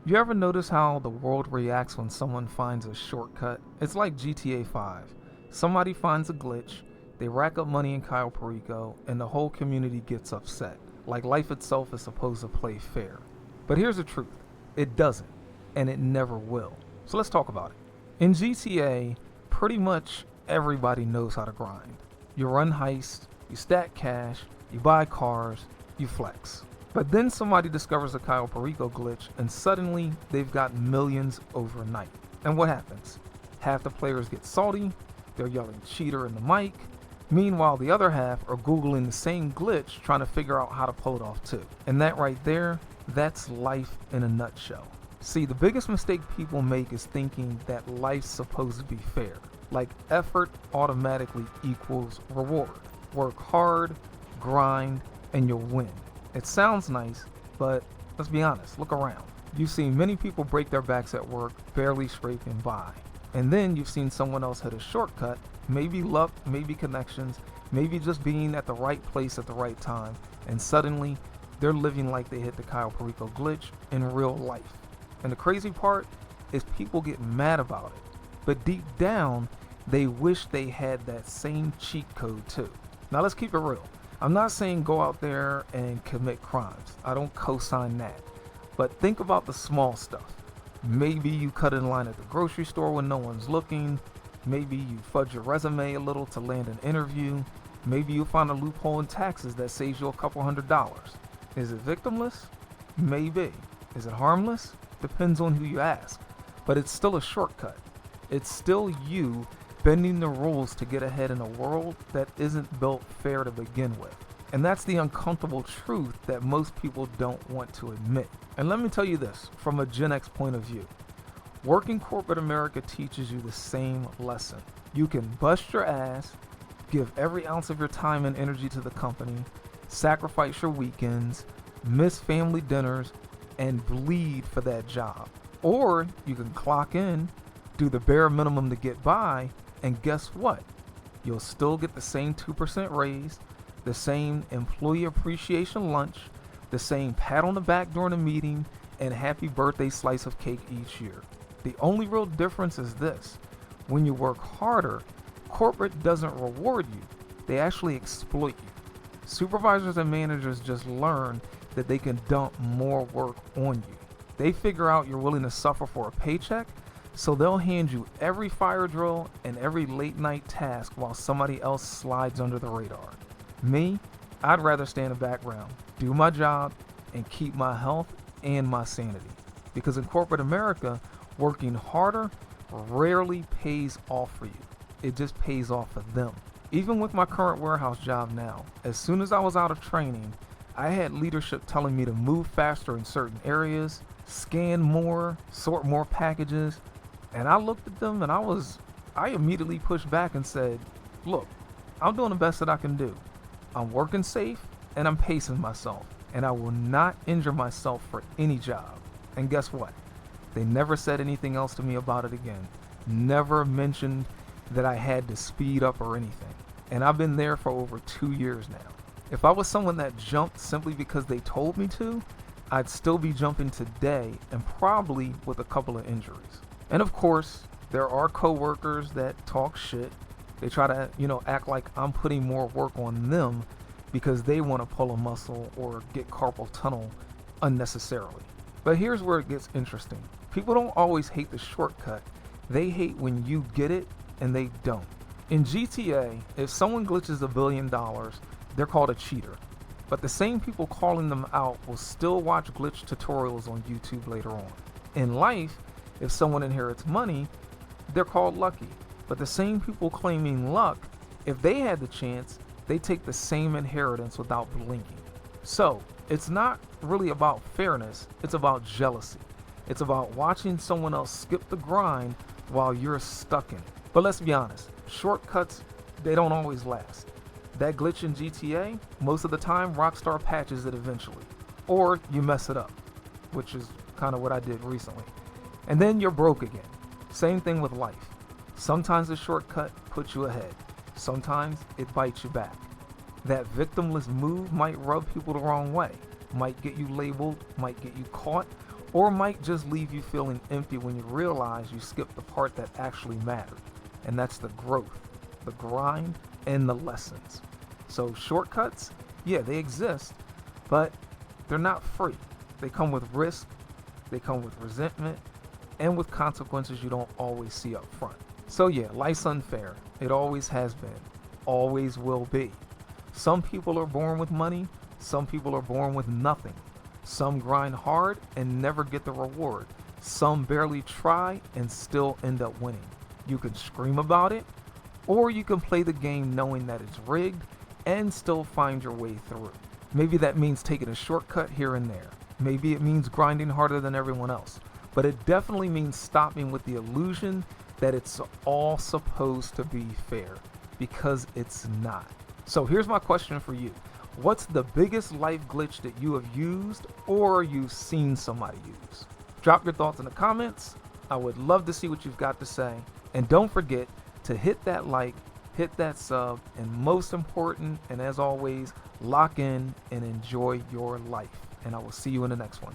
You ever notice how the world reacts when someone finds a shortcut? It's like GTA 5. Somebody finds a glitch, they rack up money in Cayo Perico, and the whole community gets upset. Like life itself is supposed to play fair. But here's the truth. It doesn't, and it never will. So let's talk about it. In GTA, pretty much everybody knows how to grind. You run heists, you stack cash, you buy cars, you flex. But then somebody discovers a Cayo Perico glitch and suddenly they've got millions overnight. And what happens? Half the players get salty, they're yelling cheater in the mic. Meanwhile, the other half are Googling the same glitch trying to figure out how to pull it off too. And that right there, that's life in a nutshell. See, the biggest mistake people make is thinking that life's supposed to be fair. Like effort automatically equals reward. Work hard, grind, and you'll win. It sounds nice, but let's be honest, look around. You've seen many people break their backs at work, barely scraping by. And then you've seen someone else hit a shortcut, maybe luck, maybe connections, maybe just being at the right place at the right time, and suddenly they're living like they hit the Cayo Perico glitch in real life. And the crazy part is people get mad about it, but deep down, they wish they had that same cheat code too. Now let's keep it real. I'm not saying go out there and commit crimes. I don't co-sign that. But think about the small stuff. Maybe you cut in line at the grocery store when no one's looking. Maybe you fudge your resume a little to land an interview. Maybe you find a loophole in taxes that saves you a couple $100s. Is it victimless? Maybe. Is it harmless? Depends on who you ask. But it's still a shortcut. It's still you bending the rules to get ahead in a world that isn't built fair to begin with. And that's the uncomfortable truth that most people don't want to admit. And let me tell you this, from a Gen X point of view. Working corporate America teaches you the same lesson. You can bust your ass, give every ounce of your time and energy to the company, sacrifice your weekends, miss family dinners, and bleed for that job. Or you can clock in, do the bare minimum to get by, and guess what? You'll still get the same 2% raise, the same employee appreciation lunch, the same pat on the back during a meeting, and happy birthday slice of cake each year. The only real difference is this. When you work harder, corporate doesn't reward you. They actually exploit you. Supervisors and managers just learn that they can dump more work on you. They figure out you're willing to suffer for a paycheck, so they'll hand you every fire drill and every late night task while somebody else slides under the radar. Me, I'd rather stay in the background, do my job, and keep my health and my sanity. Because in corporate America, working harder rarely pays off for you. It just pays off for them. Even with my current warehouse job now, as soon as I was out of training, I had leadership telling me to move faster in certain areas, scan more, sort more packages, and I looked at them and I immediately pushed back and said, look, I'm doing the best that I can do. I'm working safe and I'm pacing myself, and I will not injure myself for any job. And guess what? They never said anything else to me about it again. Never mentioned that I had to speed up or anything. And I've been there for over 2 years now. If I was someone that jumped simply because they told me to, I'd still be jumping today and probably with a couple of injuries. And of course, there are coworkers that talk shit. They try to, act like I'm putting more work on them because they want to pull a muscle or get carpal tunnel unnecessarily. But here's where it gets interesting. People don't always hate the shortcut. They hate when you get it and they don't. In GTA, if someone glitches $1 billion, they're called a cheater. But the same people calling them out will still watch glitch tutorials on YouTube later on. In life, if someone inherits money, they're called lucky. But the same people claiming luck, if they had the chance, they take the same inheritance without blinking. So, it's not really about fairness, it's about jealousy. It's about watching someone else skip the grind while you're stuck in it. But let's be honest, shortcuts, they don't always last. That glitch in GTA, most of the time Rockstar patches it eventually. Or you mess it up, which is kind of what I did recently. And then you're broke again. Same thing with life. Sometimes a shortcut puts you ahead. Sometimes it bites you back. That victimless move might rub people the wrong way, might get you labeled, might get you caught, or might just leave you feeling empty when you realize you skipped the part that actually mattered, and that's the growth, the grind, and the lessons. So shortcuts, yeah, they exist, but they're not free. They come with risk, they come with resentment, and with consequences you don't always see up front. So yeah, life's unfair. It always has been, always will be. Some people are born with money, some people are born with nothing. Some grind hard and never get the reward. Some barely try and still end up winning. You can scream about it, or you can play the game knowing that it's rigged and still find your way through. Maybe that means taking a shortcut here and there. Maybe it means grinding harder than everyone else. But it definitely means stopping with the illusion that it's all supposed to be fair, because it's not. So here's my question for you. What's the biggest life glitch that you have used or you've seen somebody use? Drop your thoughts in the comments. I would love to see what you've got to say. And don't forget to hit that like, hit that sub, and most important, and as always, lock in and enjoy your life. And I will see you in the next one.